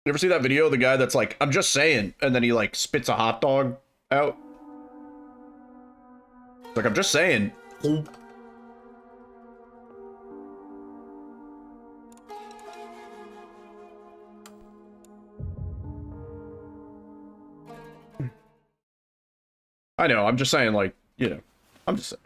You ever see that video of the guy that's like, I'm just saying, and then he like spits a hot dog out? Like, I'm just saying. I know, I'm just saying, like, you know, I'm just saying.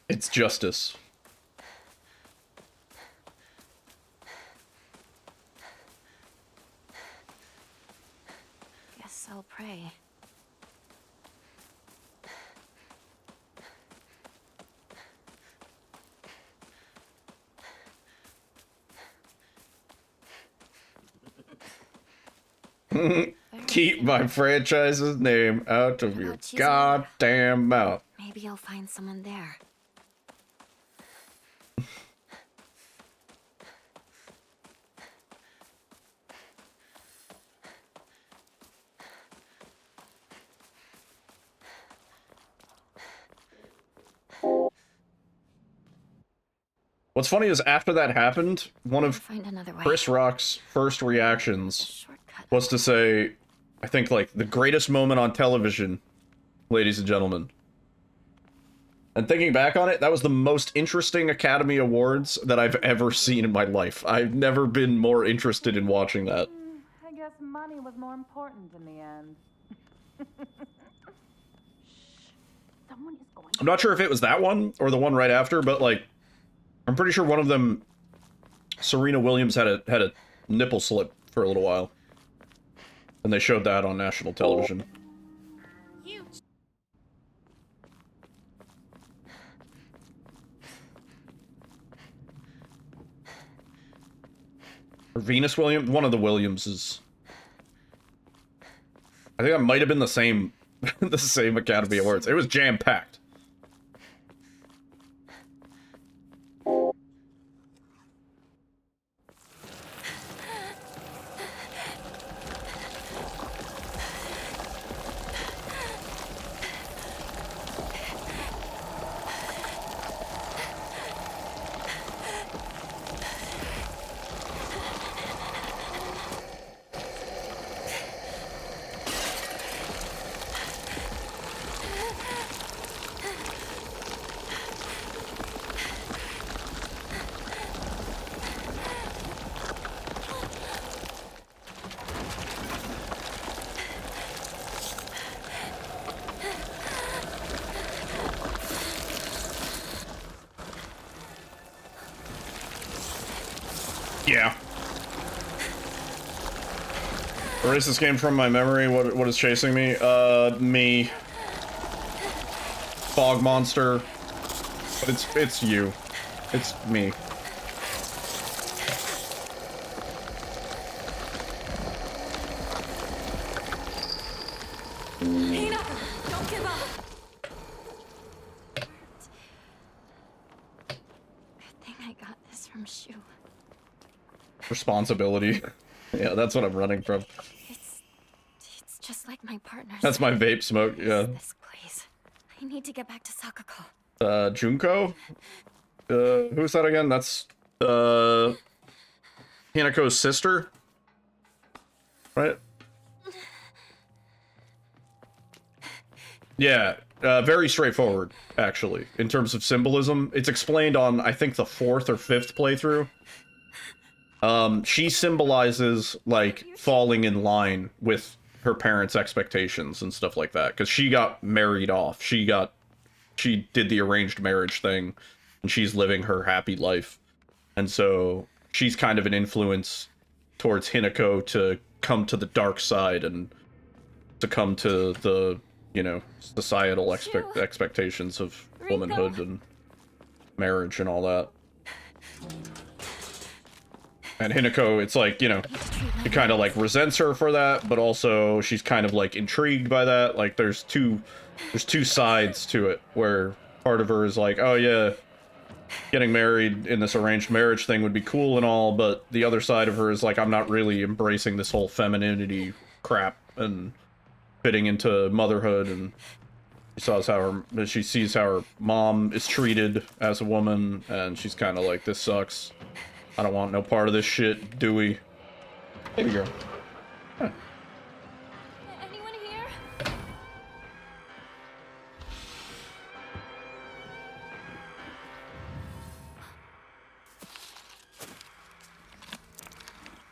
It's justice. Guess I'll pray. Keep my franchise's name out of your goddamn mouth. Maybe I'll find someone there. What's funny is after that happened, one of Chris Rock's first reactions was to say, I think, like, the greatest moment on television, ladies and gentlemen. And thinking back on it, that was the most interesting Academy Awards that I've ever seen in my life. I've never been more interested in watching that. I guess money was more important in the end. Someone is going. I'm not sure if it was that one or the one right after, but, like, I'm pretty sure one of them, Serena Williams had a nipple slip for a little while. And they showed that on national television. Or Venus Williams? One of the Williamses. I think that might have been the same the same Academy Awards. It was jam-packed. Yeah. Erase this game from my memory. What is chasing me? Me. Fog monster. But it's you. It's me. Hina, don't give up. I think I got this from Shu. Responsibility. Yeah, that's what I'm running from. It's just like my partner. That's my vape smoke, yeah. This place. I need to get back to Sakako. Junko? Who's that again? That's, Hinako's sister? Right? Yeah, very straightforward, actually, in terms of symbolism. It's explained on, I think, the 4th or 5th playthrough. She symbolizes, like, falling in line with her parents' expectations and stuff like that, because she got married off. She did the arranged marriage thing, and she's living her happy life. And so she's kind of an influence towards Hinako to come to the dark side and to come to the, you know, societal expectations of womanhood and marriage and all that. And Hinako, it's like, you know, he kind of like resents her for that, but also she's kind of like intrigued by that. Like there's two sides to it, where part of her is like, oh yeah, getting married in this arranged marriage thing would be cool and all, but the other side of her is like, I'm not really embracing this whole femininity crap and fitting into motherhood, and she sees how her mom is treated as a woman, and she's kind of like, this sucks. I don't want no part of this shit, Dewey. Baby girl. Huh. Anyone here?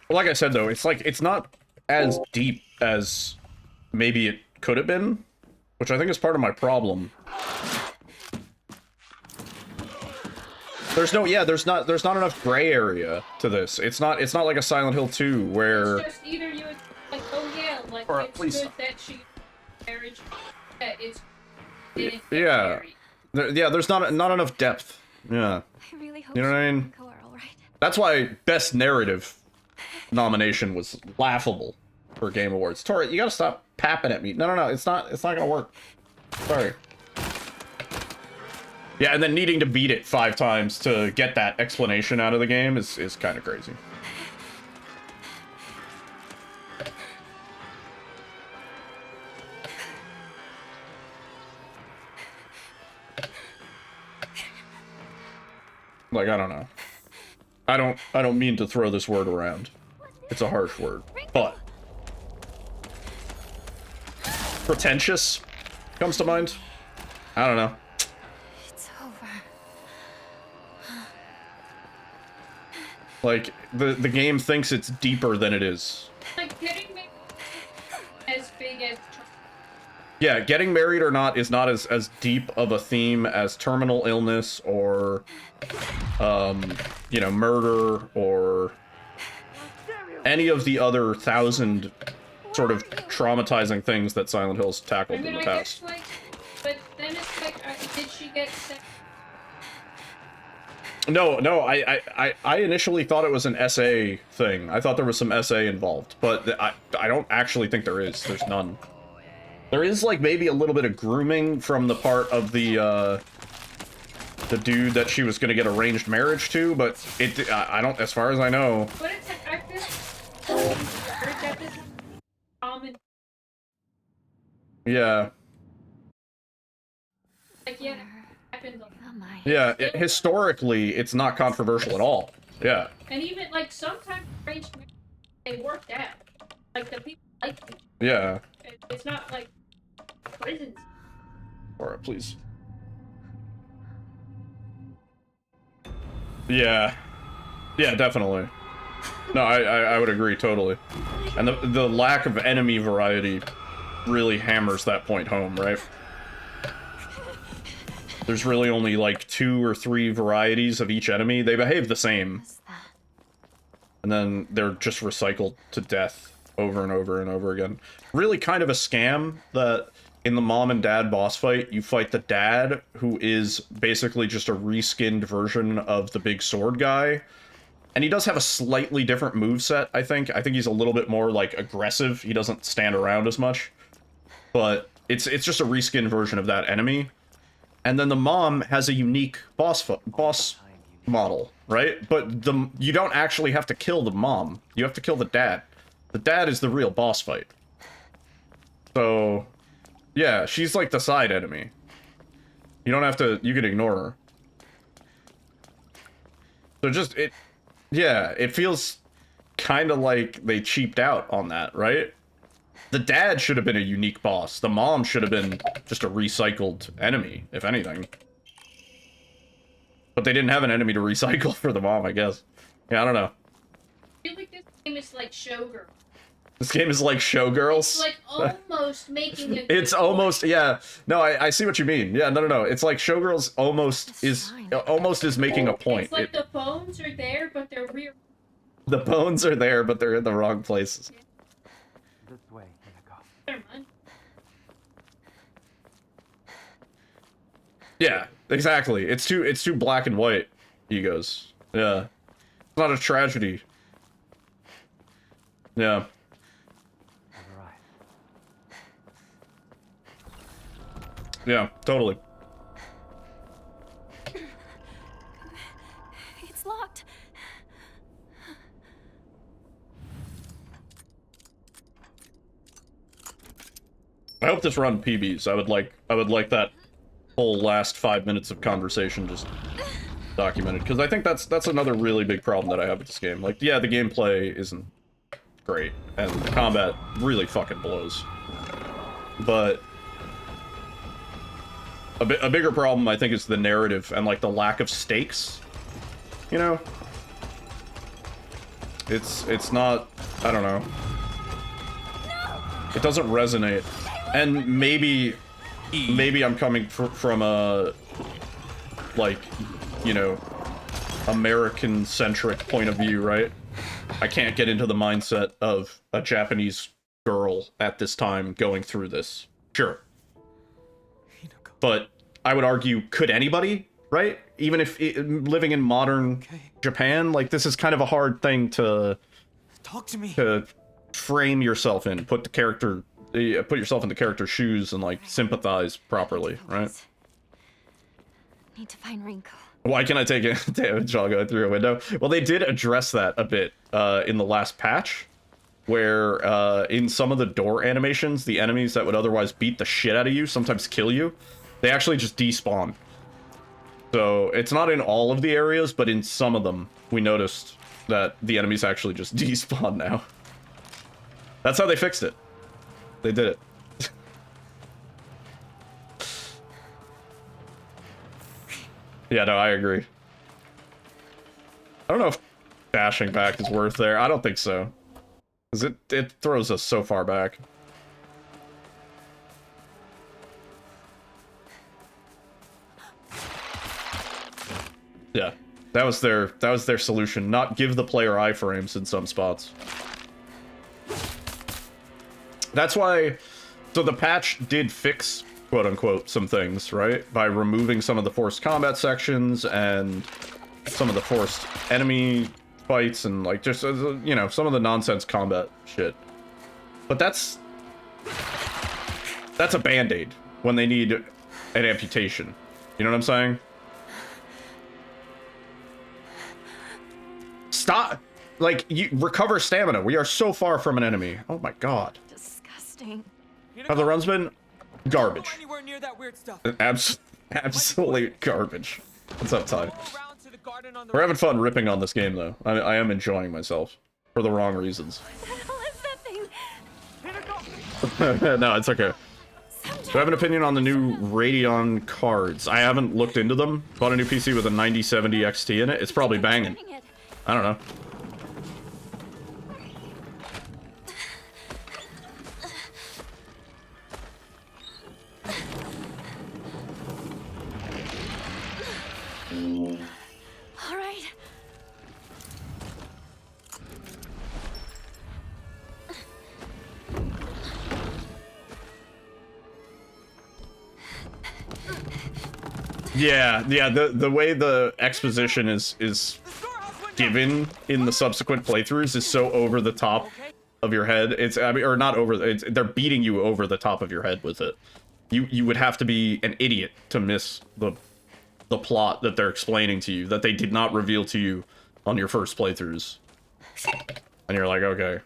Well, like I said, though, it's like, it's not as deep as maybe it could have been, which I think is part of my problem. There's no, yeah, there's not enough gray area to this. It's not like a Silent Hill 2 where... It's just either you would, like, oh yeah, like, Or, it's please. good that she marriage, that it's... Yeah. Yeah, there's not enough depth. Yeah. I really hope You know what I mean? Shiko are all right. That's why Best Narrative nomination was laughable for Game Awards. Tori, you gotta stop papping at me. No, it's not gonna work. Sorry. Yeah, and then needing to beat it 5 times to get that explanation out of the game is kind of crazy. Like, I don't know. I don't mean to throw this word around. It's a harsh word, but pretentious comes to mind. I don't know. It's over. Like, the game thinks it's deeper than it is. Like, getting me as big as... Yeah, getting married or not is not as deep of a theme as terminal illness or, you know, murder or any of the other 1,000 sort of traumatizing things that Silent Hill's tackled I mean, in the I past. guess, like, but then it's like, did she get sick? No, I initially thought it was an SA thing. I thought there was some SA involved, but I don't actually think there is. There's none. There is, like, maybe a little bit of grooming from the part of the dude that she was gonna get arranged marriage to, but I don't, as far as I know. But it's like, I feel like that this is common. Yeah. Like, yeah, it happens. Am I? Yeah, historically, it's not controversial at all. Yeah. And even, like, sometimes arranged marriage, they worked out. Like, the people like it. Yeah. It's not like prisons. Alright, please. Yeah. Yeah, definitely. No, I would agree totally. And the lack of enemy variety really hammers that point home, right? There's really only like 2 or 3 varieties of each enemy. They behave the same. What's that? And then they're just recycled to death over and over and over again. Really kind of a scam that in the mom and dad boss fight, you fight the dad, who is basically just a reskinned version of the big sword guy. And he does have a slightly different moveset, I think. I think he's a little bit more, like, aggressive. He doesn't stand around as much. But it's just a reskinned version of that enemy. And then the mom has a unique boss model, right? But you don't actually have to kill the mom. You have to kill the dad. The dad is the real boss fight. So, yeah, she's like the side enemy. You don't have to, you can ignore her. So just, yeah, it feels kind of like they cheaped out on that, right? The dad should have been a unique boss. The mom should have been just a recycled enemy, if anything. But they didn't have an enemy to recycle for the mom, I guess. Yeah, I don't know. I feel like this game is like Showgirl. This game is like Showgirls. It's like almost making a It's almost, yeah. No, I see what you mean. Yeah, no. It's like Showgirls almost is making a point. It's like the bones are there, but they're real. The bones are there, but they're in the wrong places. This way, Hinako. Never mind. Yeah, exactly. It's too black and white, egos. Yeah. It's not a tragedy. Yeah. I've arrived. Yeah, totally. I hope this run PBs. I would like that whole last 5 minutes of conversation just documented, because I think that's another really big problem that I have with this game. Like, yeah, the gameplay isn't great, and the combat really fucking blows. But a bigger problem, I think, is the narrative and, like, the lack of stakes. You know? It's not... I don't know. It doesn't resonate. And maybe I'm coming from a... like, you know, American-centric point of view, right? I can't get into the mindset of a Japanese girl at this time going through this. Sure. But I would argue, could anybody, right? Even if living in modern Japan, like, this is kind of a hard thing to talk to me. To frame yourself in, put yourself in the character's shoes and, like, sympathize properly, right? Need to find Rinko. Why can I take damage while going through a window? Well, they did address that a bit in the last patch, where in some of the door animations, the enemies that would otherwise beat the shit out of you, sometimes kill you, they actually just despawn. So it's not in all of the areas, but in some of them, we noticed that the enemies actually just despawn now. That's how they fixed it. They did it. Yeah, no, I agree. I don't know if dashing back is worth there. I don't think so. Because it throws us so far back. Yeah. That was their solution. Not give the player iframes in some spots. That's why... So the patch did fix, quote-unquote, some things, right? By removing some of the forced combat sections and some of the forced enemy fights and, like, just, you know, some of the nonsense combat shit. But that's a band-aid when they need an amputation. You know what I'm saying? Stop! Like, you recover stamina. We are so far from an enemy. Oh my god. Disgusting. Have the runs been garbage? Anywhere near that weird stuff. Absolute garbage. What's up, Ty? We're having fun ripping on this game, though. I am enjoying myself. For the wrong reasons. What the hell is that thing? No, it's okay. Do I have an opinion on the new Radeon cards? I haven't looked into them. Bought a new PC with a 9070 XT in it. It's probably banging. I don't know. All right. Yeah, the way the exposition is given in the subsequent playthroughs is so over the top of your head. I mean, or not over, they're beating you over the top of your head with it. You would have to be an idiot to miss the plot that they're explaining to you, that they did not reveal to you on your first playthroughs. And you're like, okay.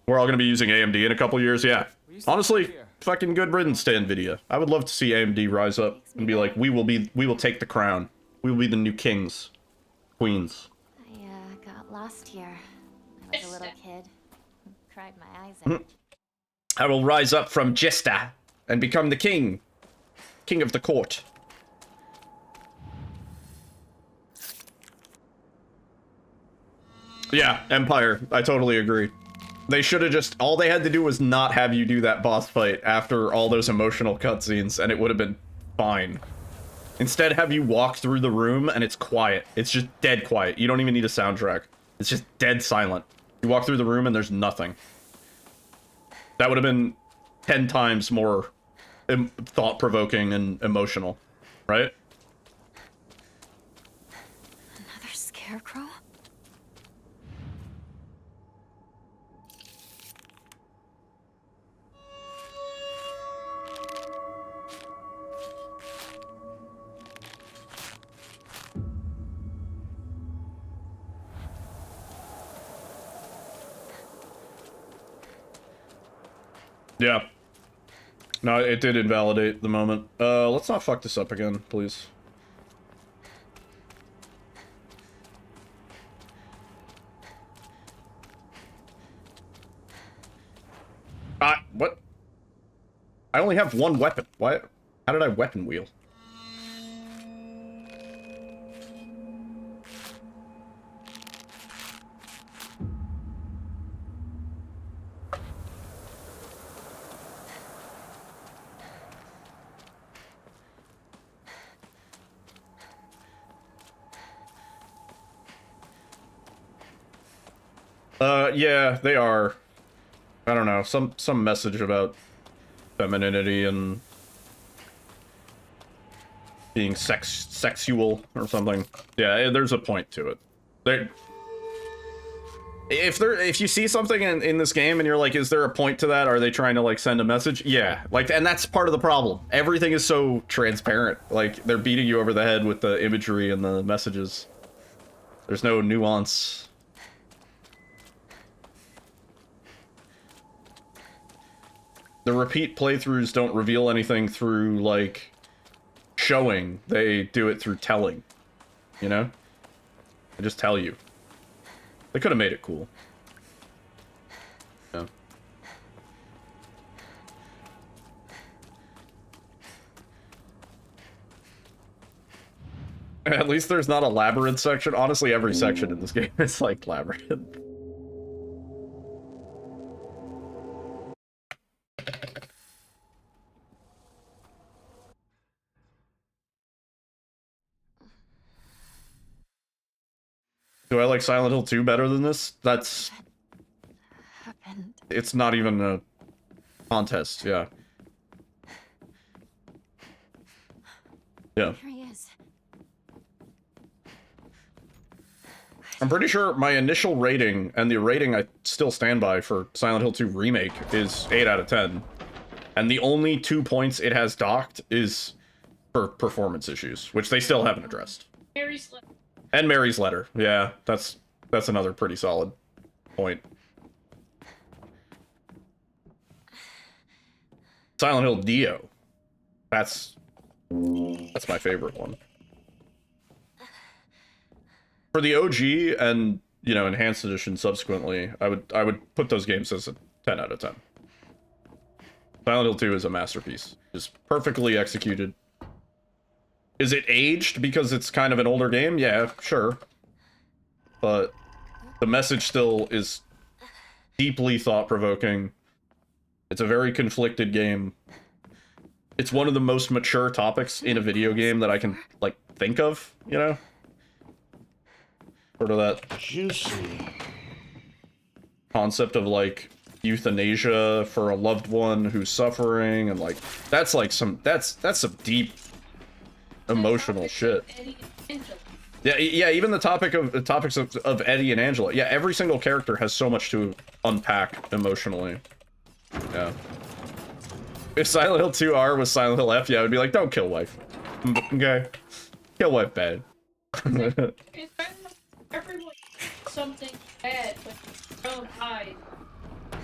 We're all gonna be using AMD in a couple years, yeah. Honestly, fucking good riddance to NVIDIA. I would love to see AMD rise up and be like, we will take the crown. We will be the new kings. Queens. I got lost here. I was a little kid. Cried my eyes out. I will rise up from Jester and become the king. King of the court. Yeah, Empire. I totally agree. They should have just... All they had to do was not have you do that boss fight after all those emotional cutscenes, and it would have been fine. Instead, have you walk through the room, and it's quiet. It's just dead quiet. You don't even need a soundtrack. It's just dead silent. You walk through the room, and there's nothing. That would have been 10 times more thought-provoking and emotional, right? Another scarecrow? Yeah. No, it did invalidate the moment. Let's not fuck this up again, please. What? I only have one weapon. Why? How did I weapon wheel? Yeah, they are. I don't know, some message about femininity and being sexual or something. Yeah, there's a point to it. If you see something in this game and you're like, is there a point to that? Are they trying to like send a message? Yeah, like, and that's part of the problem. Everything is so transparent. Like, they're beating you over the head with the imagery and the messages. There's no nuance. The repeat playthroughs don't reveal anything through, like, showing. They do it through telling. You know? They just tell you. They could have made it cool. Yeah. At least there's not a labyrinth section. Honestly, every section in this game is like labyrinth. Do I like Silent Hill 2 better than this? That's... Happened. It's not even a contest, yeah. Yeah. Here he is. I'm pretty sure my initial rating, and the rating I still stand by for Silent Hill 2 Remake, is 8 out of 10. And the only 2 points it has docked is for performance issues, which they still haven't addressed. Mary's letter. And Mary's letter. Yeah, that's another pretty solid point. Silent Hill Dio. That's my favorite one. For the OG and, you know, enhanced edition subsequently, I would put those games as a 10 out of 10. Silent Hill 2 is a masterpiece. Just perfectly executed. Is it aged because it's kind of an older game? Yeah, sure. But the message still is deeply thought-provoking. It's a very conflicted game. It's one of the most mature topics in a video game that I can, like, think of, you know? Sort of that juicy concept of, like, euthanasia for a loved one who's suffering, and, like, that's, like, that's some deep emotional shit. Yeah, even the topics of Eddie and Angela. Yeah, every single character has so much to unpack emotionally. Yeah. If Silent Hill 2R was Silent Hill F, yeah, I would be like, don't kill wife. Okay. Kill wife bad. Everyone something bad, but your own eyes.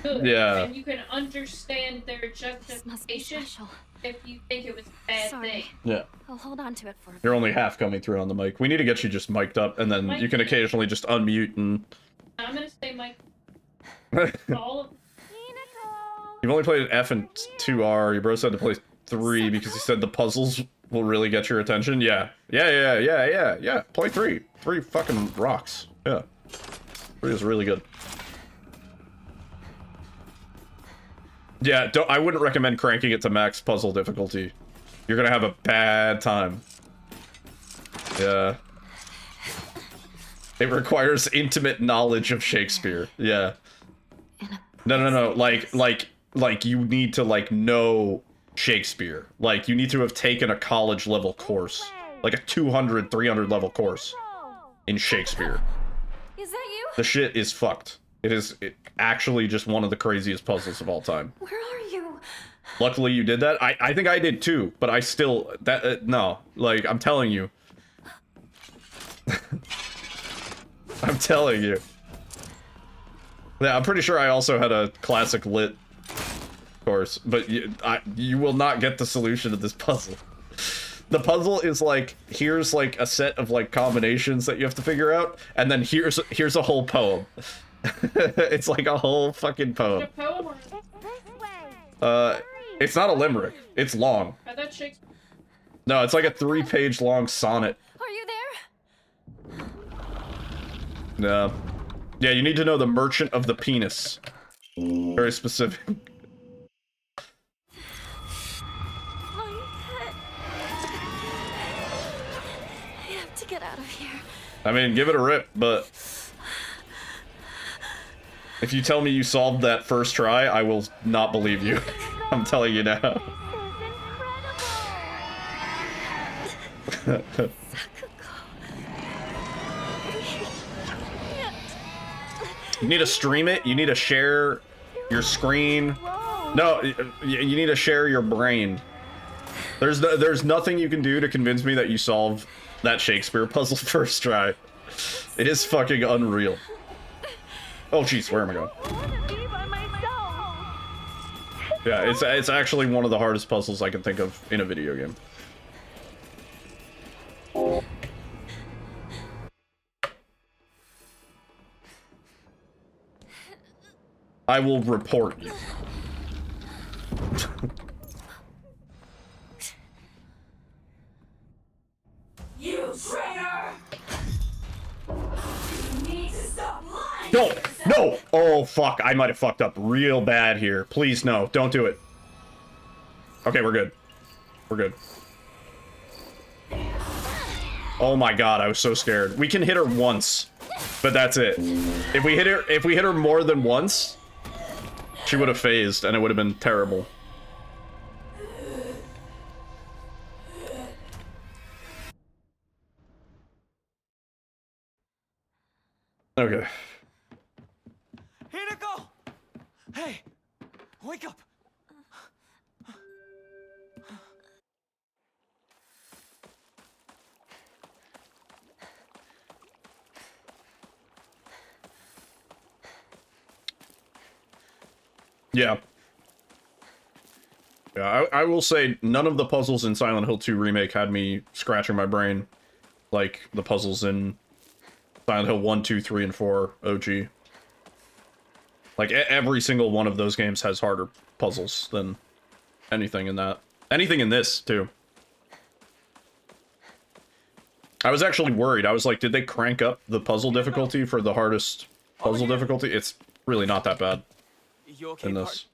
Good. Yeah. And you can understand their This must be justification special. if you think it was a bad Sorry. thing. Yeah. I'll hold on to it for a You're only half coming through on the mic. We need to get you just mic'd up, and then you can occasionally just unmute and... I'm gonna say Mike. All of You've only played F and 2R. Your bro said to play 3 because he said the puzzles will really get your attention. Yeah. Yeah. Play 3. 3 fucking rocks. Yeah. 3 is really good. Yeah, I wouldn't recommend cranking it to max puzzle difficulty. You're gonna have a bad time. Yeah. It requires intimate knowledge of Shakespeare. Yeah. No. Like you need to, like, know Shakespeare. Like, you need to have taken a college level course. Like a 200, 300 level course in Shakespeare. Is that you? The shit is fucked. It is actually just one of the craziest puzzles of all time. Where are you? Luckily you did that. I think I did too, but I still... no. Like, I'm telling you. I'm telling you. Yeah, I'm pretty sure I also had a classic lit Of course, but you will not get the solution to this puzzle. The puzzle is like, here's like a set of like combinations that you have to figure out, and then here's a whole poem. It's like a whole fucking poem. A poem or It's this way. It's not a limerick. It's long. I thought Shakespeare. No, it's like a 3-page long sonnet. Are you there? No. Yeah, you need to know the Merchant of the Penis. Very specific. My head. I have to get out of here. I mean, give it a rip, but if you tell me you solved that first try, I will not believe you. I'm telling you now. You need to stream it. You need to share your screen. No, you need to share your brain. There's nothing you can do to convince me that you solve that Shakespeare puzzle first try. It is fucking unreal. Oh jeez, where am I going? Yeah, it's actually one of the hardest puzzles I can think of in a video game. I will report you. You traitor! You need to stop lying! No! No! Oh, fuck. I might have fucked up real bad here. Please, no. Don't do it. Okay, we're good. We're good. Oh my god, I was so scared. We can hit her once, but that's it. If we hit her more than once, she would have phased, and it would have been terrible. Okay. Hinako! Hey! Wake up! Yeah. Yeah, I will say none of the puzzles in Silent Hill 2 Remake had me scratching my brain like the puzzles in Silent Hill 1, 2, 3, and 4 OG. Like, every single one of those games has harder puzzles than anything in that. Anything in this, too. I was actually worried. I was like, did they crank up the puzzle difficulty for the hardest puzzle difficulty? It's really not that bad You okay, in Bart? this.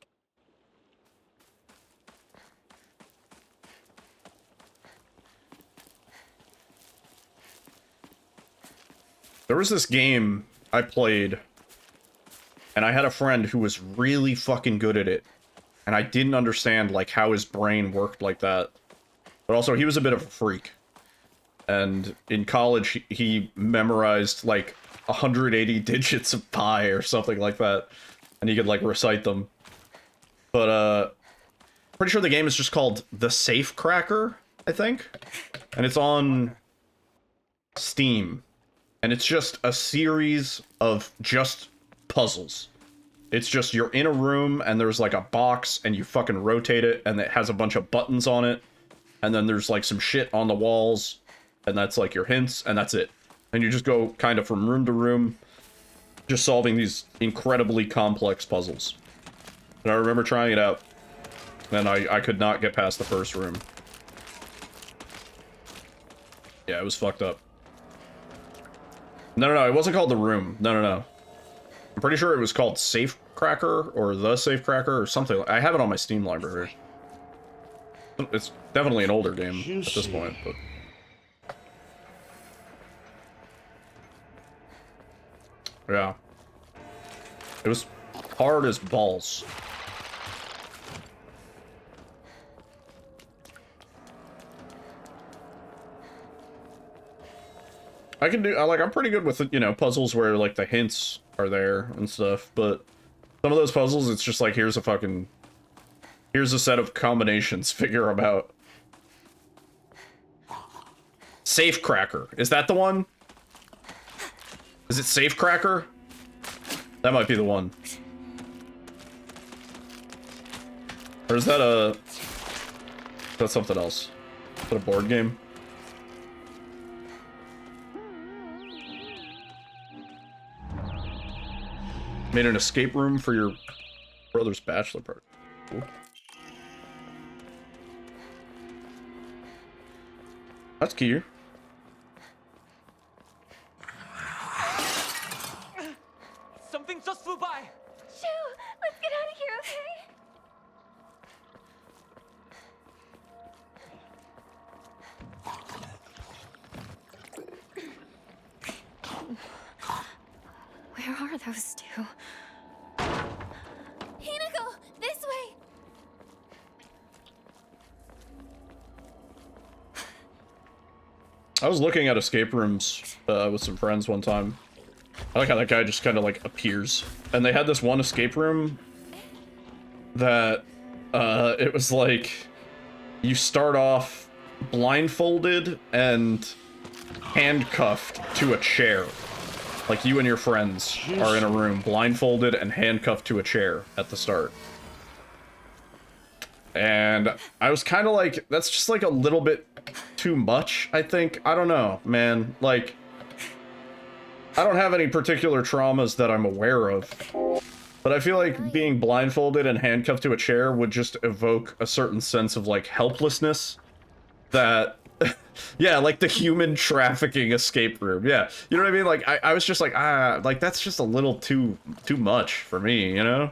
There was this game I played, and I had a friend who was really fucking good at it, and I didn't understand, like, how his brain worked like that. But also, he was a bit of a freak. And in college, he memorized, like, 180 digits of pi or something like that, and he could, like, recite them. But, pretty sure the game is just called The Safe Cracker, I think? And it's on Steam. And it's just a series of just puzzles. It's just you're in a room and there's like a box and you fucking rotate it and it has a bunch of buttons on it. And then there's like some shit on the walls and that's like your hints and that's it. And you just go kind of from room to room just solving these incredibly complex puzzles. And I remember trying it out and I could not get past the first room. Yeah, it was fucked up. No, it wasn't called The Room. No. I'm pretty sure it was called Safe Cracker, or The Safe Cracker, or something. I have it on my Steam library. It's definitely an older game at this point, but... yeah. It was hard as balls. I'm pretty good with, you know, puzzles where, like, the hints are there and stuff, but some of those puzzles, it's just like, here's a set of combinations, figure them out. Safe Cracker. Is that the one? Is it Safe Cracker? That might be the one. Or is that a... That's something else. Is that a board game? Made an escape room for your brother's bachelor party. Cool. That's cute. Something just flew by. Shoo! Let's get out of here, okay? Where are those two? Hinako! This way! I was looking at escape rooms with some friends one time. I like how that guy just kind of like appears. And they had this one escape room that it was like you start off blindfolded and handcuffed to a chair. Like you and your friends are in a room blindfolded and handcuffed to a chair at the start. And I was kind of like, that's just like a little bit too much, I think. I don't know, man. Like, I don't have any particular traumas that I'm aware of. But I feel like being blindfolded and handcuffed to a chair would just evoke a certain sense of, like, helplessness that... yeah, like the human trafficking escape room. Yeah, you know what I mean? Like, I was just like, like, that's just a little too much for me, you know?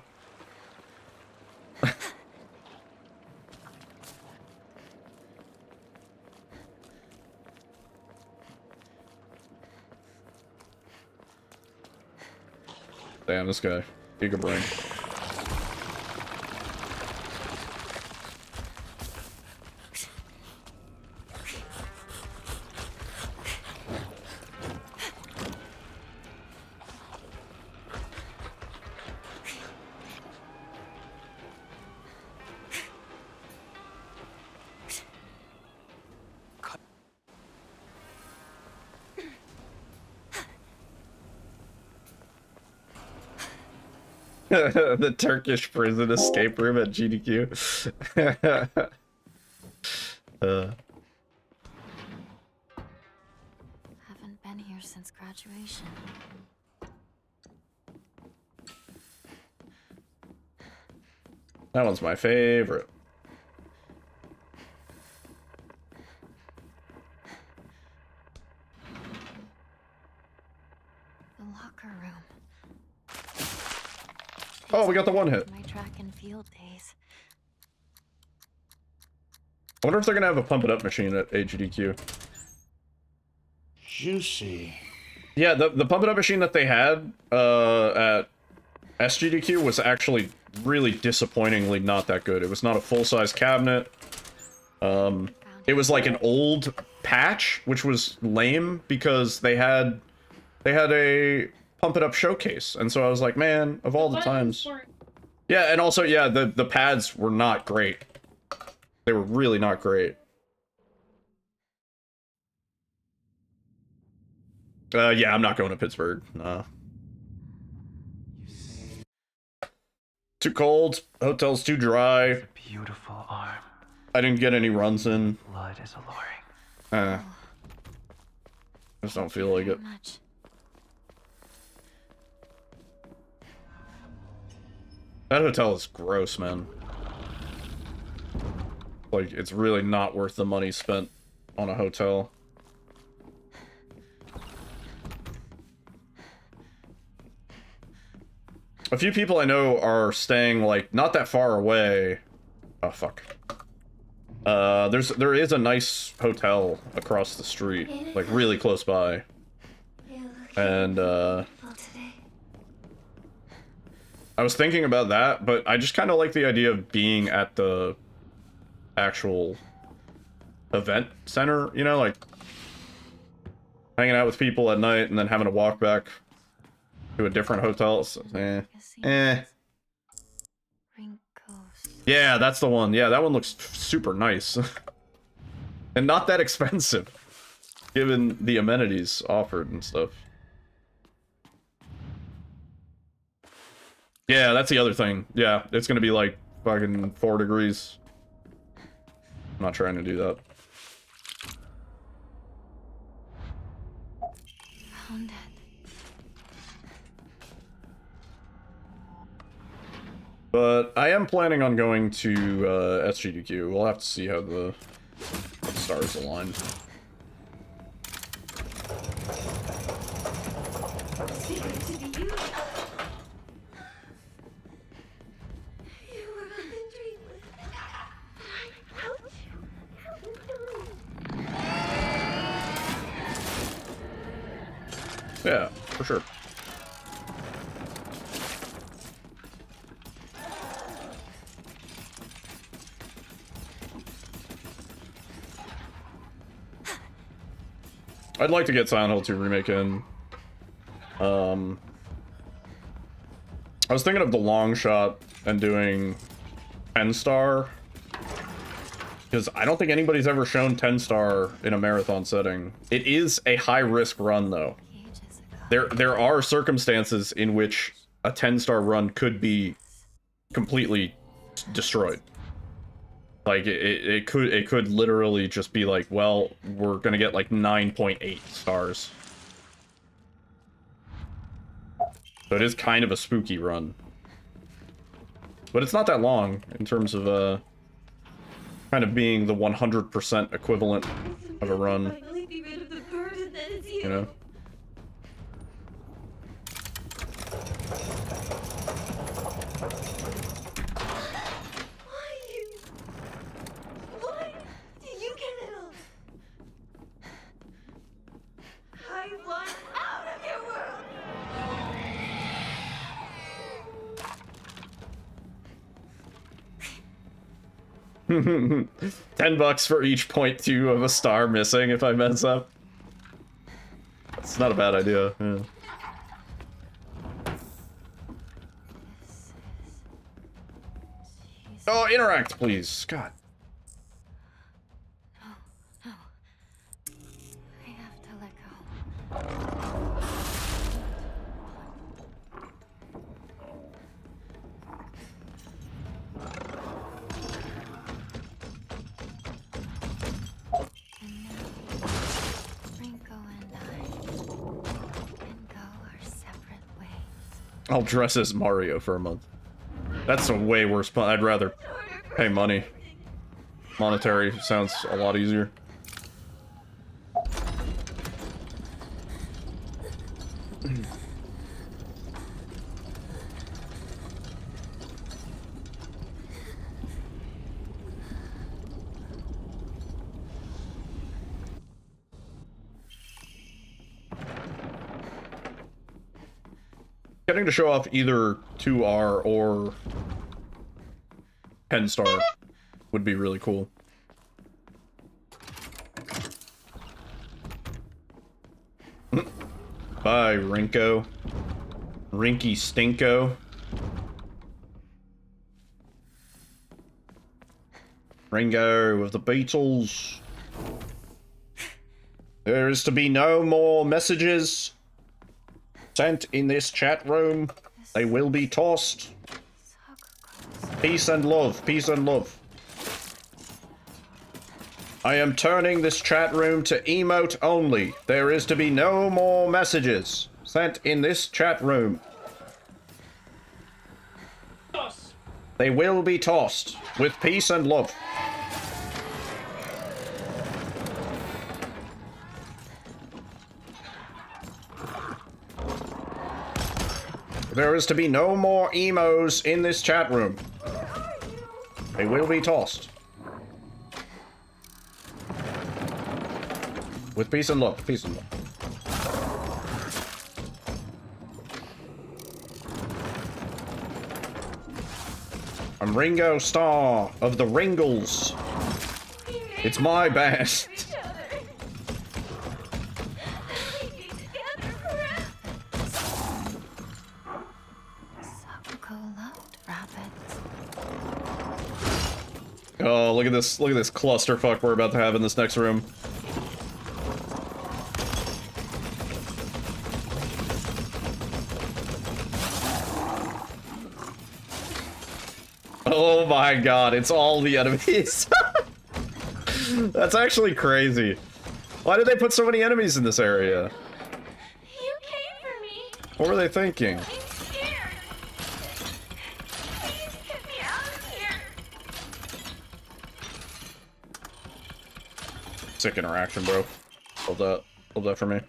Damn, this guy. Giga brain. The Turkish prison escape room at GDQ. Haven't been here since graduation. That one's my favorite. The locker room. Oh, we got the one hit. My track and field days. I wonder if they're gonna have a pump it up machine at AGDQ. Juicy. Yeah, the pump it up machine that they had at SGDQ was actually really disappointingly not that good. It was not a full-size cabinet. It was like an old patch, which was lame because they had a pump it up showcase, and so I was like, man, of all the times. Yeah, and also, yeah, the pads were not great. They were really not great. Yeah, I'm not going to Pittsburgh. Nah. Too cold. Hotel's too dry. Beautiful arm. I didn't get any runs in. Blood is alluring. I just don't feel like it. Much. That hotel is gross, man. Like, it's really not worth the money spent on a hotel. A few people I know are staying, like, not that far away. Oh, fuck. There is a nice hotel across the street, like, really close by. And, I was thinking about that, but I just kind of like the idea of being at the actual event center, you know, like hanging out with people at night and then having to walk back to a different hotel. So, Yeah, that's the one. Yeah, that one looks super nice. And not that expensive, given the amenities offered and stuff. Yeah, that's the other thing. Yeah, it's gonna be like fucking 4 degrees. I'm not trying to do that. Found it. But I am planning on going to SGDQ. We'll have to see how the stars align. Secret to be you. You were the dreamless. I helped you. Yeah, for sure. I'd like to get Silent Hill 2 Remake in. I was thinking of the long shot and doing 10-star. Because I don't think anybody's ever shown 10-star in a marathon setting. It is a high-risk run, though. Ages ago. There are circumstances in which a 10-star run could be completely destroyed. Like, it could literally just be like, well, we're gonna get like 9.8 stars. So it is kind of a spooky run. But it's not that long in terms of, kind of being the 100% equivalent of a run. Finally be rid of the burden that is you. You know? Why did you get it all? I want out of your world. 10 bucks for each 0.2 of a star missing if I mess up. It's not a bad idea. Yeah. Oh, interact, please. God. No. I have to let go. And now, Rinko and I can go our separate ways. I'll dress as Mario for a month. That's a way worse pun. I'd rather pay money. Monetary sounds a lot easier. Getting to show off either 2R or 10-star would be really cool. Bye, Rinko. Rinky Stinko. Ringo of the Beatles. There is to be no more messages sent in this chat room. They will be tossed. Peace and love. Peace and love. I am turning this chat room to emote only. There is to be no more messages sent in this chat room. Toss. They will be tossed with peace and love. There is to be no more emos in this chat room. They will be tossed. With peace and love. Peace and love. I'm Ringo Starr of the Ringles. It's my best. Sakuko loved rabbits. Oh, look at this clusterfuck we're about to have in this next room. Oh my god, it's all the enemies. That's actually crazy. Why did they put so many enemies in this area? You came for me. What were they thinking? I'm scared. Please get me out of here. Sick interaction, bro. Hold that. Hold that for me. No,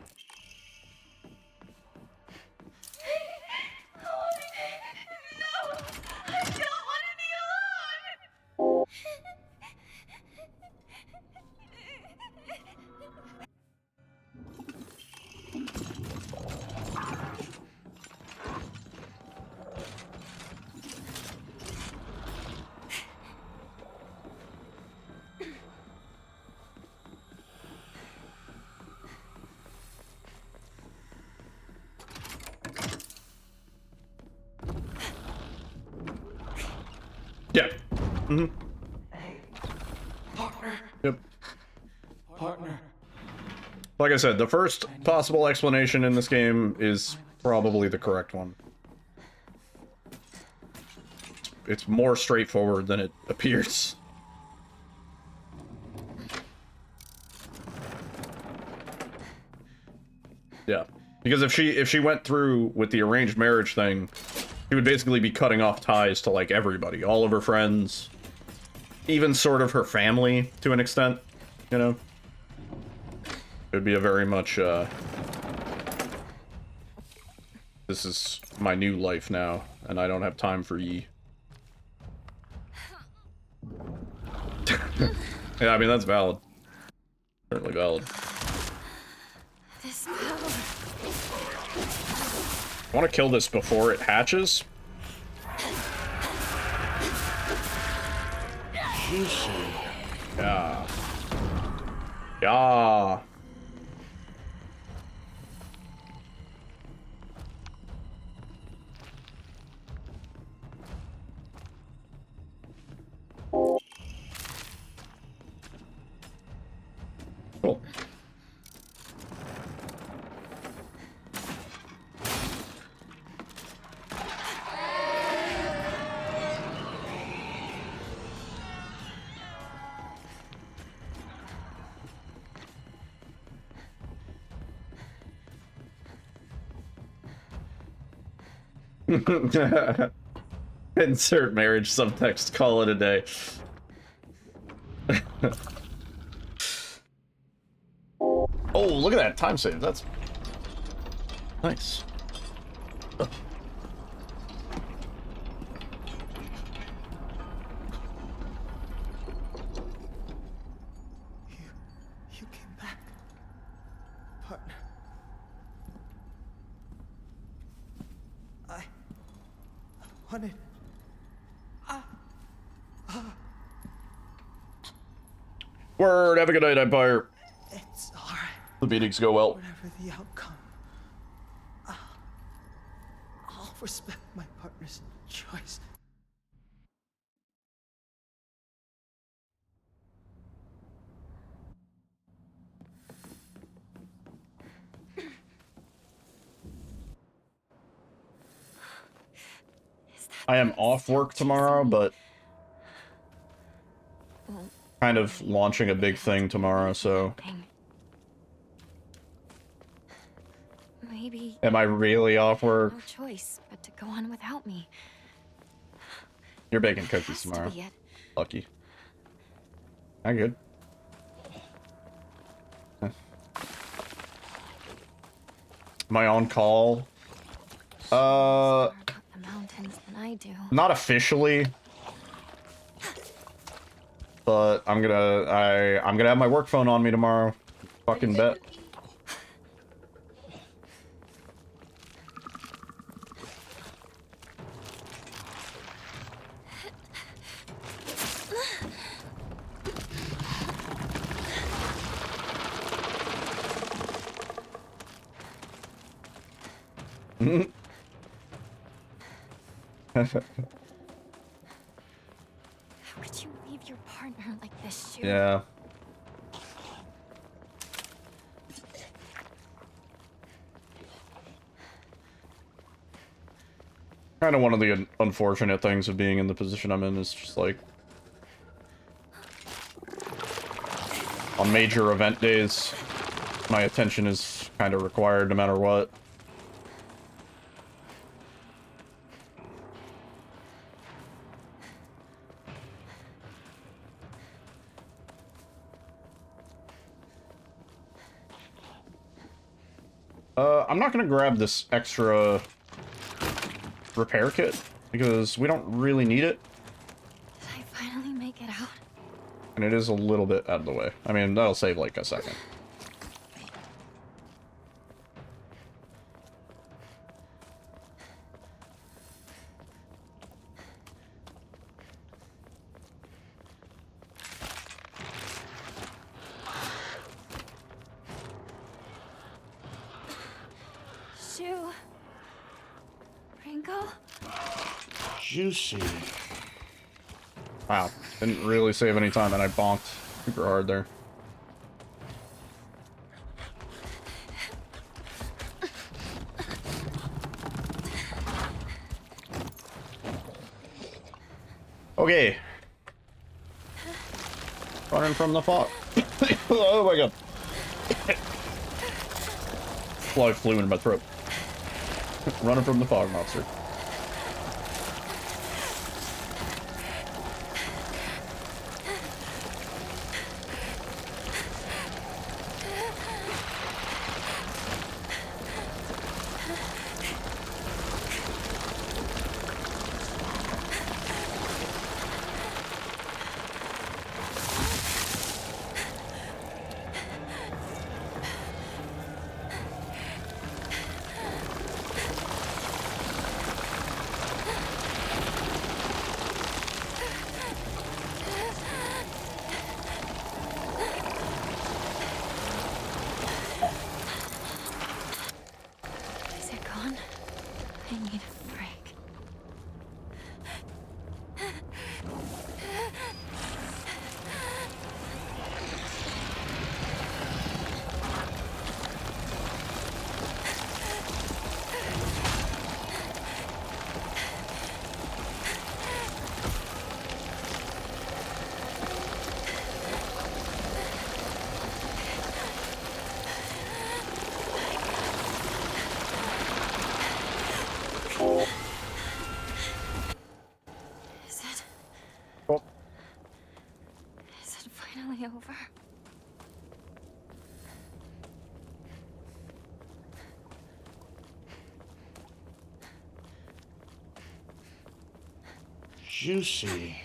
I don't want to be alone. Yeah. Mm-hmm. Partner. Yep. Partner. Like I said, the first possible explanation in this game is probably the correct one. It's more straightforward than it appears. Yeah. Because if she went through with the arranged marriage thing, she would basically be cutting off ties to, like, everybody. All of her friends. Even sort of her family, to an extent. You know? It would be a very much, this is my new life now, and I don't have time for ye. Yeah, I mean, that's valid. Certainly valid. This power. I want to kill this before it hatches. Yeah. Yeah. Cool. Insert marriage subtext, call it a day. Oh, look at that time save. That's nice. You came back. Partner. I wanted... Word, have a good night, Empire. It's alright. The meetings go well. Whatever the outcome, I'll respect my partner's choice. I am off work tomorrow, but kind of launching a big thing tomorrow, so... Maybe Am I really off work? no choice but to go on without me. You're baking cookies Has to tomorrow. be it. Lucky. I'm good. Am I on call? More about the mountains than I do. Not officially. But I'm gonna have my work phone on me tomorrow. Fucking bet. How could you leave your partner like this, Shu? Yeah. Kind of one of the unfortunate things of being in the position I'm in is just like on major event days, my attention is kind of required no matter what. I'm not gonna grab this extra repair kit because we don't really need it. Did I finally make it out? And it is a little bit out of the way. I mean, that'll save like a second. Shoe. Ringo? Juicy. Wow, didn't really save any time and I bonked super hard there. Okay. Running from the fog. Oh my god. Fly flew in my throat. Running from the fog monster. Is it gone? I need a break. Is it? Oh. Is it finally over? Juicy.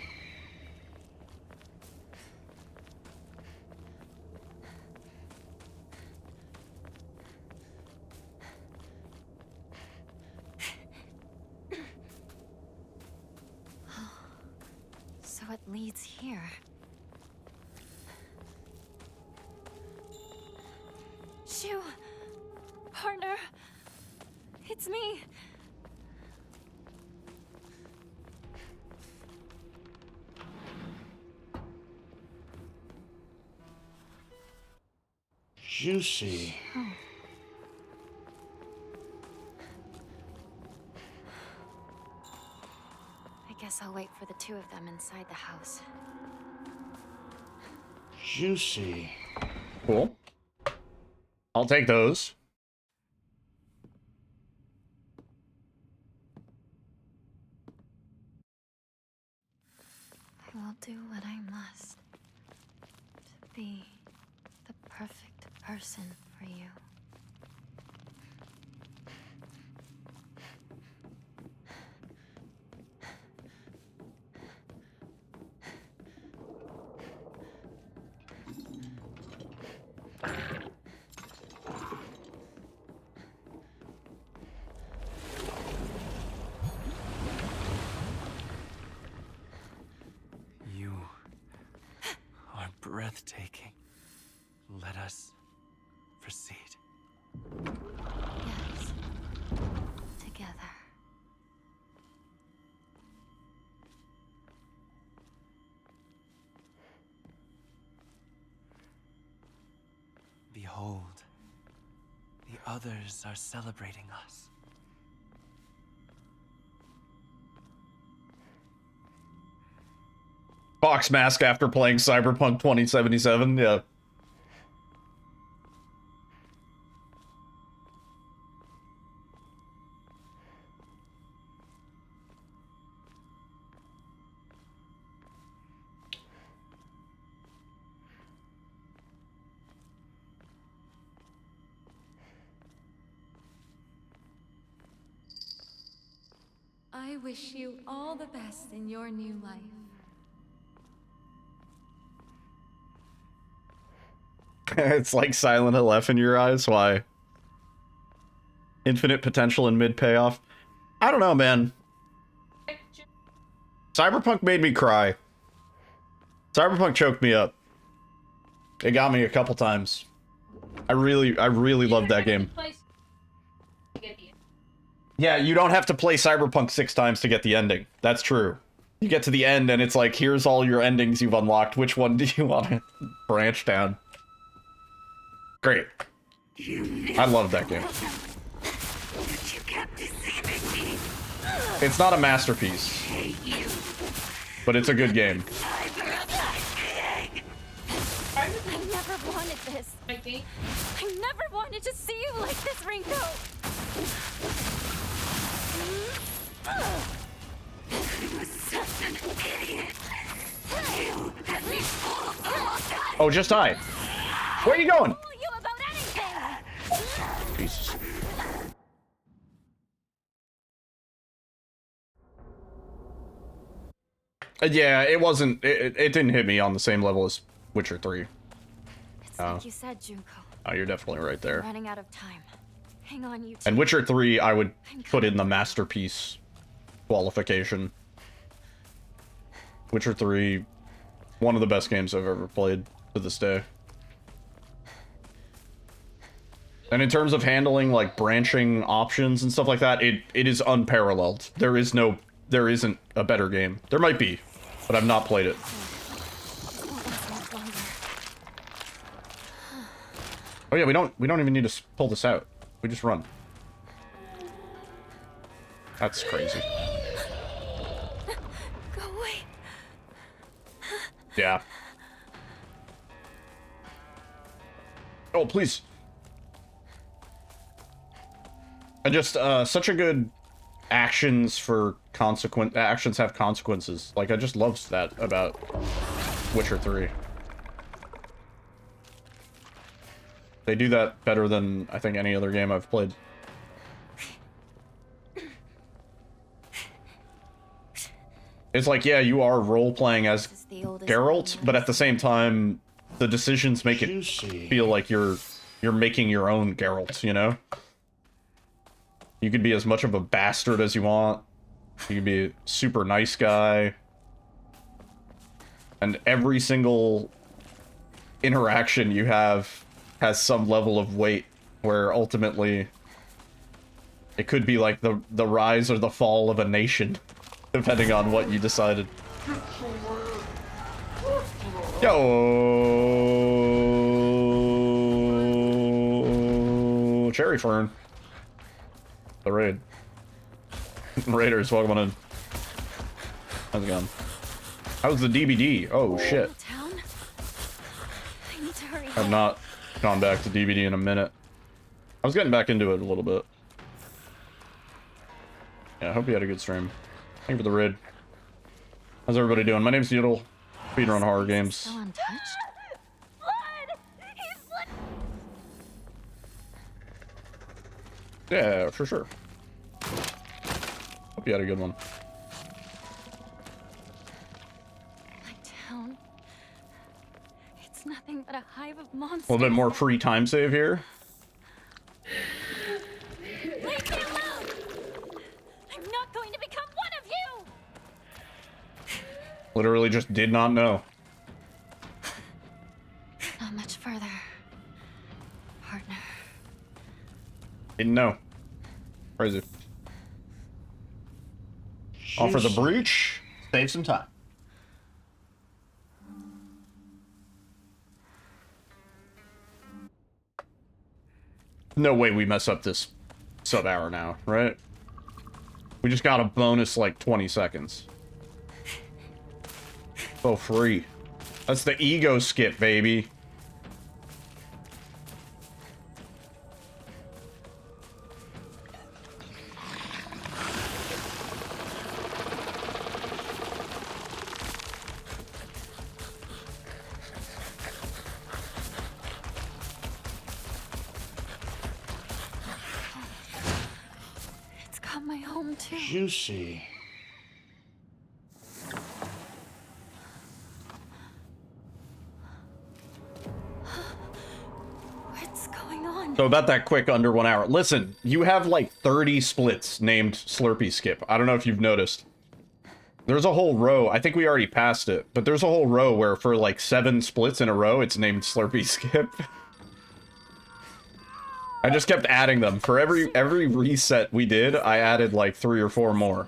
So it leads here. Shoo! Partner! It's me! Juicy. I guess I'll wait for the two of them inside the house. Juicy. Cool. I'll take those. I will do what I must to be the perfect person for you. You are breathtaking. Let us proceed. Yes. Together. Behold, the others are celebrating us. Fox Mask after playing Cyberpunk 2077. Yeah. I wish you all the best in your new life. It's like Silent Hill F in your eyes. Why? Infinite potential and mid payoff. I don't know, man. Cyberpunk made me cry. Cyberpunk choked me up. It got me a couple times. I really loved that game. Yeah, you don't have to play Cyberpunk 6 times to get the ending. That's true. You get to the end and it's like, here's all your endings you've unlocked. Which one do you want to branch down? Great. I love that game. It's not a masterpiece, but it's a good game. I never wanted this. I never wanted to see you like this, Ringo. Oh, just die. Where are you going? You about anything. Jesus. Yeah, it wasn't. It didn't hit me on the same level as Witcher 3. It's like you said, Junko. Oh, you're definitely right there. Running out of time. Hang on, you two. And Witcher 3, I would put in the masterpiece qualification. Witcher 3, one of the best games I've ever played to this day. And in terms of handling, like, branching options and stuff like that, it is unparalleled. There isn't a better game. There might be, but I've not played it. Oh yeah, we don't even need to pull this out. We just run. That's crazy. Go away. Yeah. Oh, please. And just, such a good actions have consequences. Like, I just love that about Witcher 3. They do that better than, I think, any other game I've played. It's like, yeah, you are role-playing as Geralt, but at the same time, the decisions make it feel like you're making your own Geralt, you know? You could be as much of a bastard as you want. You could be a super nice guy. And every single interaction you have has some level of weight, where ultimately it could be like the rise or the fall of a nation, depending on what you decided. Yo, Cherry Fern. The raid. Raiders, welcome on in. How's it going? How's the DVD? Oh shit. Town? I need to hurry. I've not gone back to DVD in a minute. I was getting back into it a little bit. Yeah, I hope you had a good stream. Thank you for the raid. How's everybody doing? My name's Nyiddle. Speedrun horror games. Still untouched? Yeah, for sure. Hope you had a good one. My town. It's nothing but a hive of monsters. A little bit more free time save here. Leave me alone! I'm not going to become one of you! Literally just did not know. Not much further. Partner. Didn't know. Crazy. Offer the breach. Save some time. No way we mess up this sub-hour now, right? We just got a bonus, like, 20 seconds. Oh, free. That's the ego skip, baby. It's got my home too. Juicy. What's going on? So about that quick under 1 hour. Listen, you have like 30 splits named Slurpee Skip. I don't know if you've noticed. There's a whole row. I think we already passed it, but there's a whole row where for like 7 splits in a row, it's named Slurpee Skip. I just kept adding them. For every reset we did, I added like 3 or 4 more.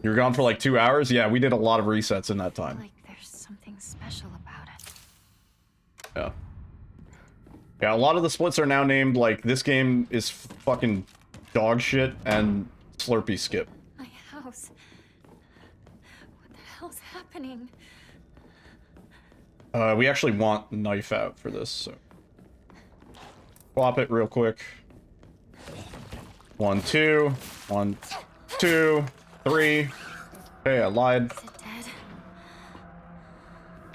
You were gone for like 2 hours? Yeah, we did a lot of resets in that time. Like there's something special about it. Yeah. Yeah, a lot of the splits are now named like, this game is fucking dog shit and Slurpee Skip. My house. What the hell's happening? We actually want knife out for this, so. Swap it real quick. 1, 2. 1, 2, 3. Okay, I lied. Is it dead?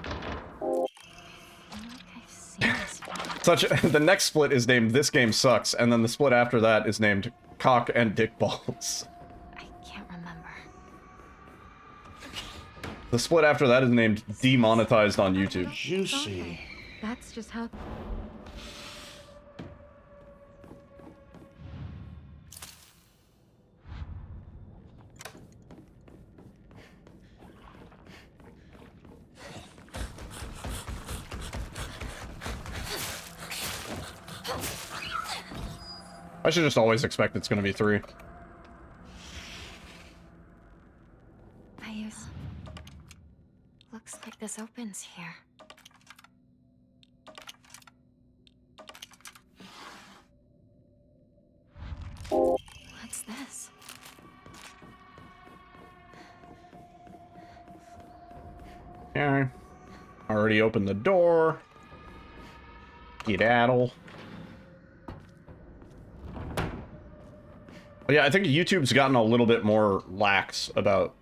I feel like I've seen this before. The next split is named This Game Sucks, and then the split after that is named Cock and Dick Balls. I can't remember. The split after that is named Demonetized on YouTube. Juicy. That's just how. I should just always expect it's gonna be 3. Looks like this opens here. What's this? Yeah. Already opened the door. Skedaddle. But yeah, I think YouTube's gotten a little bit more lax about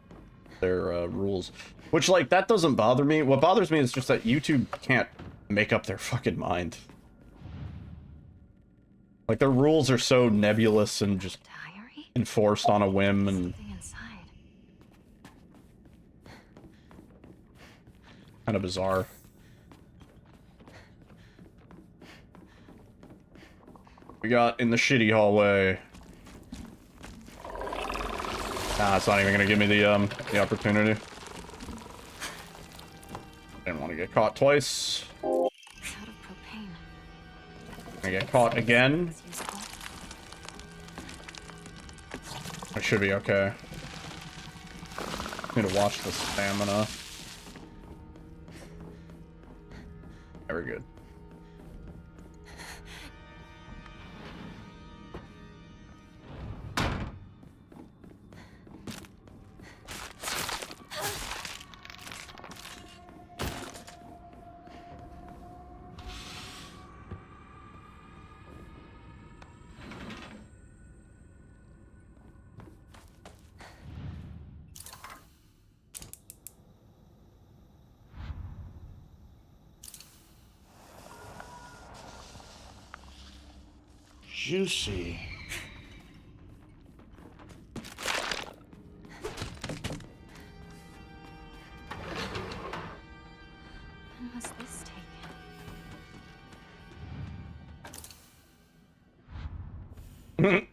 their rules. Which, like, that doesn't bother me. What bothers me is just that YouTube can't make up their fucking mind. Like, their rules are so nebulous and just Diary? enforced on a whim and Something inside. kind of bizarre. We got in the shitty hallway. Nah, it's not even gonna give me the opportunity. Didn't want to get caught twice. It's out of propane. I get caught again. It's useful. I should be okay. Need to watch the stamina. Very good. Juicy. When was this taken?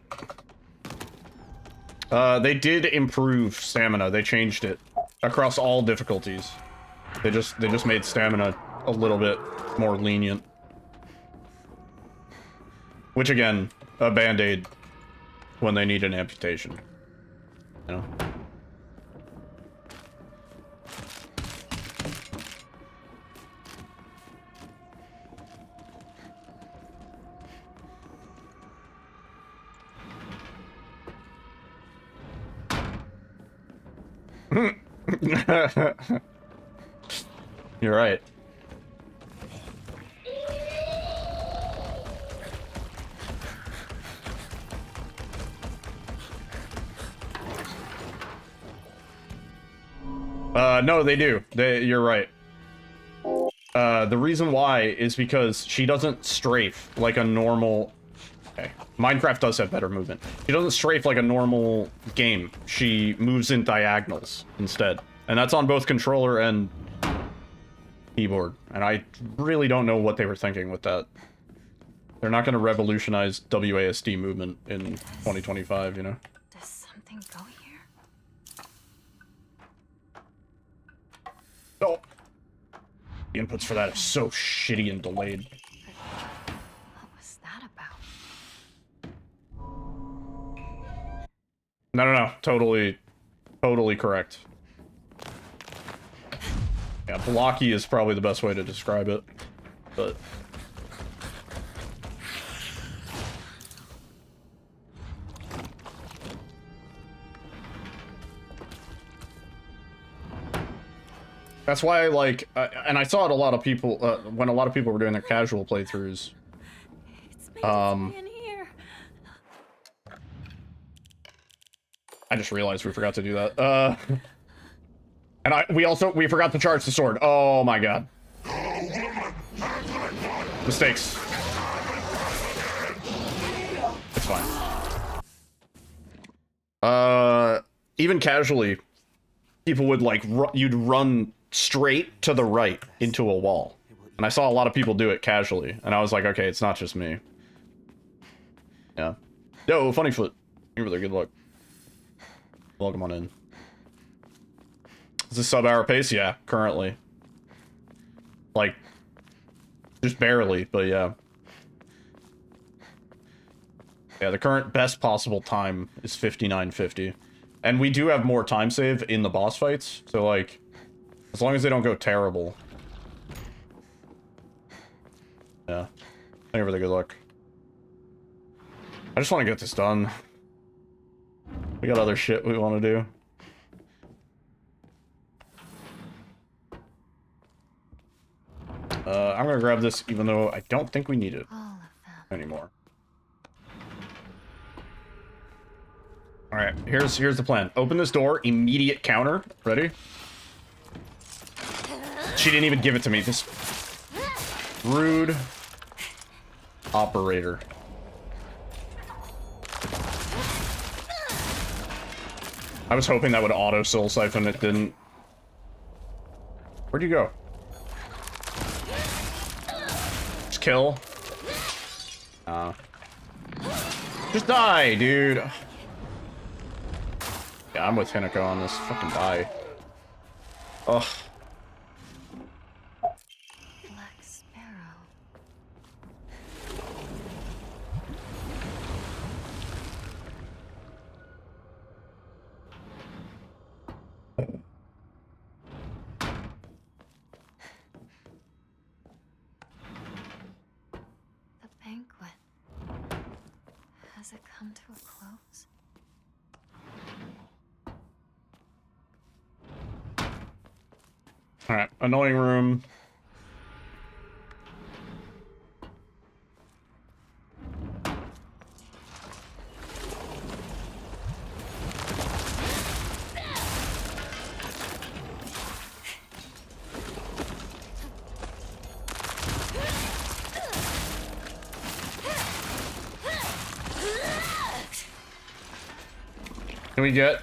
They did improve stamina. They changed it across all difficulties. They just made stamina a little bit more lenient. Which again, a band-aid when they need an amputation. You know? You're right. No, they do. You're right. The reason why is because she doesn't strafe like a normal... Okay. Minecraft does have better movement. She doesn't strafe like a normal game. She moves in diagonals instead. And that's on both controller and keyboard. And I really don't know what they were thinking with that. They're not going to revolutionize WASD movement in 2025, you know? Does something go here? Oh. The inputs for that are so shitty and delayed. What was that about? No. Totally correct. Yeah, blocky is probably the best way to describe it, but... That's why I like, and I saw it a lot of people, when a lot of people were doing their casual playthroughs. It's made its way in here. I just realized we forgot to do that. And we forgot to charge the sword. Oh my god. Mistakes. It's fine. Even casually, people would like, you'd run straight to the right into a wall. And I saw a lot of people do it casually. And I was like, okay, it's not just me. Yeah. Yo, Funnyfoot. Give me good luck. Welcome on in. Is this sub-hour pace? Yeah, currently. Like, just barely, but yeah. Yeah, the current best possible time is 59:50. And we do have more time save in the boss fights, so like, as long as they don't go terrible. Yeah. Thank you for the good luck. I just want to get this done. We got other shit we want to do. I'm gonna grab this, even though I don't think we need it anymore. Alright, here's the plan. Open this door, immediate counter. Ready? She didn't even give it to me. This rude operator. I was hoping that would auto soul siphon, it didn't. Where'd you go? Just kill. Just die, dude. Yeah, I'm with Hinako on this. Fucking die. Ugh. Black Sparrow. The banquet. Has it come to a close? Alright, annoying room. Can we get...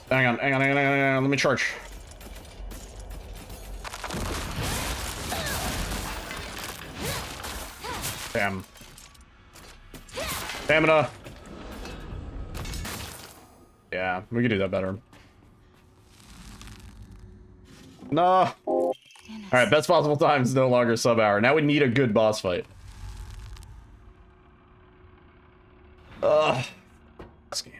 Hang on, let me charge. Damn. Stamina. Yeah, we could do that better. No. Alright, best possible time is no longer sub-hour. Now we need a good boss fight. Ugh. This game.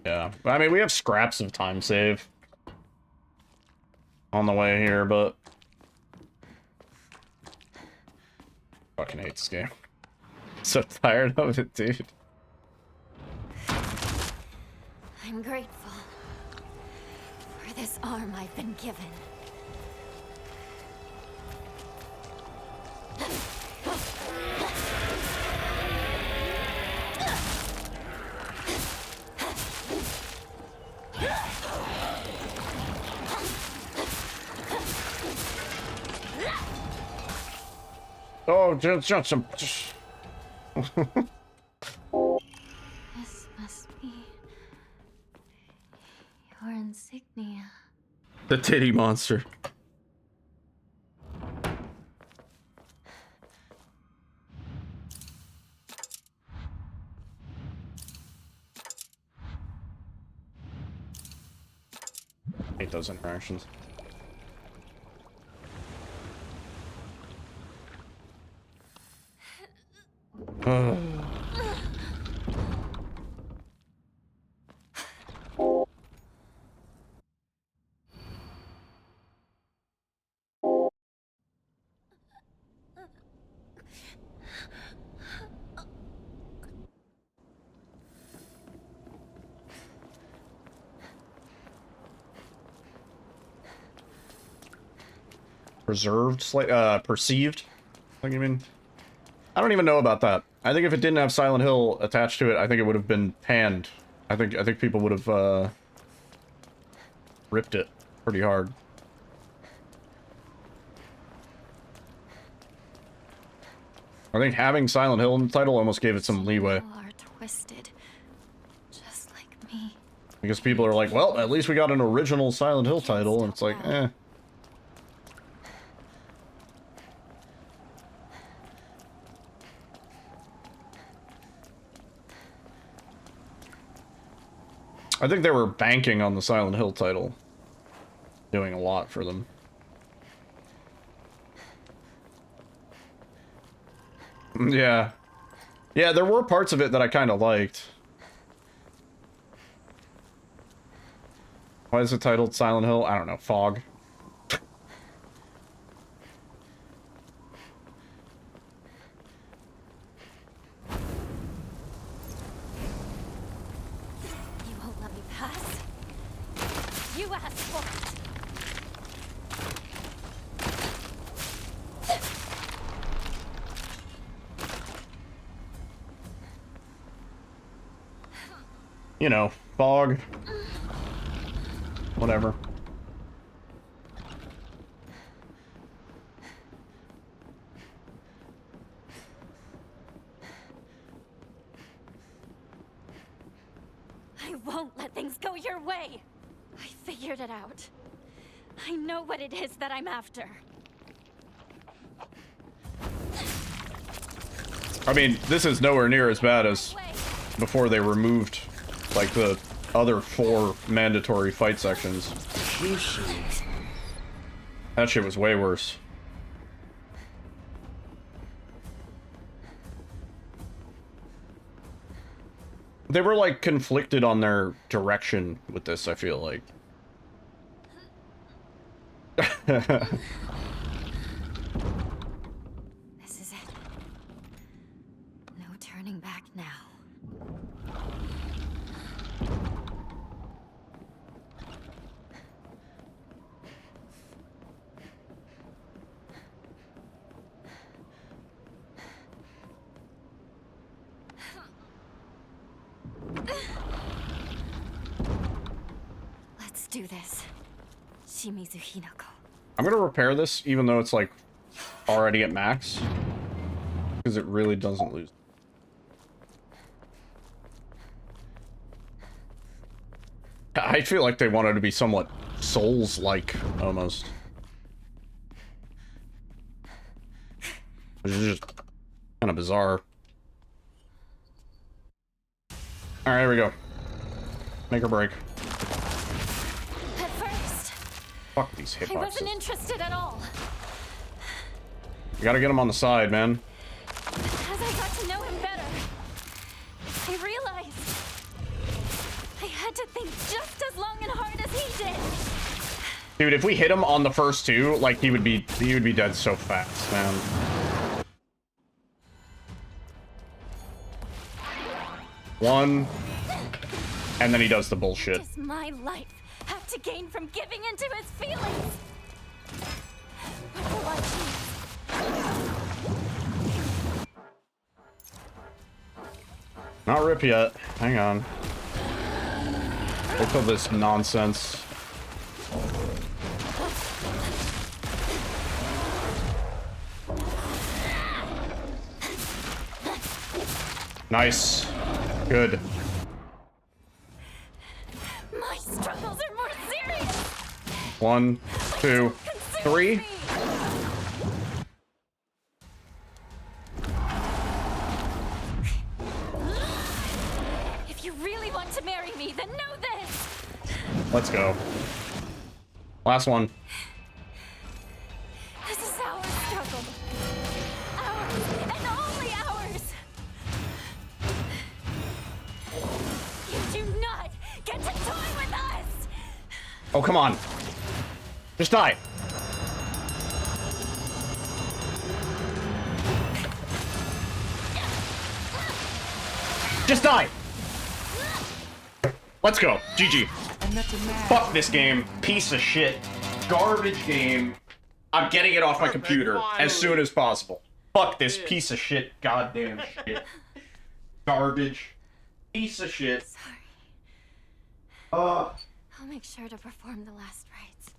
Yeah, I mean, we have scraps of time save on the way here, but fucking hate this game. So tired of it, dude. I'm grateful for this arm I've been given. Oh, just some. This must be your insignia. The titty monster. Hate those interactions. Perceived? Like, I mean, I don't even know about that. I think if it didn't have Silent Hill attached to it, I think it would have been panned. I think people would have ripped it pretty hard. I think having Silent Hill in the title almost gave it some leeway. You are twisted, just like me. Because people are like, well, at least we got an original Silent Hill title, and it's like, eh. I think they were banking on the Silent Hill title. Doing a lot for them. Yeah. Yeah, there were parts of it that I kind of liked. Why is it titled Silent Hill? I don't know. Fog. You won't let me pass. You asked for it. You know, fog. Whatever. I won't let things go your way. I figured it out. I know what it is that I'm after. I mean, this is nowhere near as bad as before they removed, like, the other 4 mandatory fight sections. Juicy. That shit was way worse. They were, like, conflicted on their direction with this, I feel like. This is it. No turning back now. Let's do this. Shimizu Hinako. I'm gonna repair this, even though it's, like, already at max. Because it really doesn't lose. I feel like they wanted to be somewhat Souls-like, almost. Which is just kind of bizarre. Alright, here we go. Make or break. At first, Fuck these I wasn't hitboxes. interested at all. You gotta get him on the side, man. As I got to know him better, I realized I had to think just as long and hard as he did. Dude, if we hit him on the first 2, like, he would be dead so fast, man. 1. And then he does the bullshit. Does my life have to gain from giving into his feelings? What will I choose? Not rip yet. Hang on. Wait till this nonsense. Nice. Good. My struggles are more serious. 1, 2, 3. If you really want to marry me, then know this. Let's go. Last one. This is our struggle. Ours and only ours. You do not get to toy with us. Oh, come on. Just die. Just die. Let's go. GG. Fuck this game. Piece of shit. Garbage game. I'm getting it off my computer as soon as possible. Fuck this piece of shit. Goddamn shit. Garbage. Piece of shit. Sorry. Ugh. I'll make sure to perform the last rites.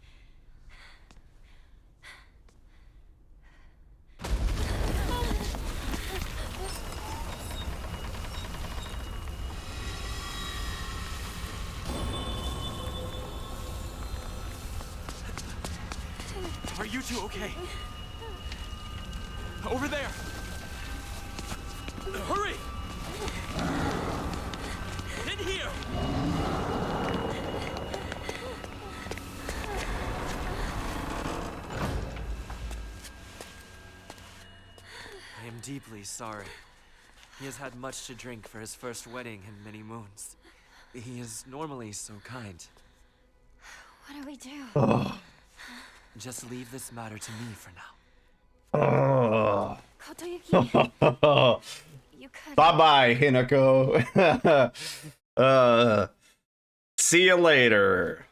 Are you two okay? Over there! Hurry! In here! I am deeply sorry. He has had much to drink for his first wedding in many moons. He is normally so kind. What do we do? Just leave this matter to me for now. Kotoyuki, you could. Bye-bye, Hinako. See you later.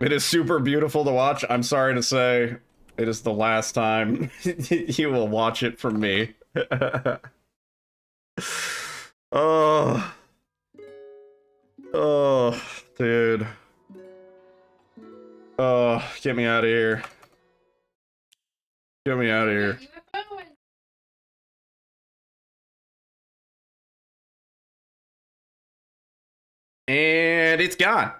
It is super beautiful to watch. I'm sorry to say, it is the last time you will watch it from me. Oh. Oh, dude. Oh, get me out of here. Get me out of here. And it's gone.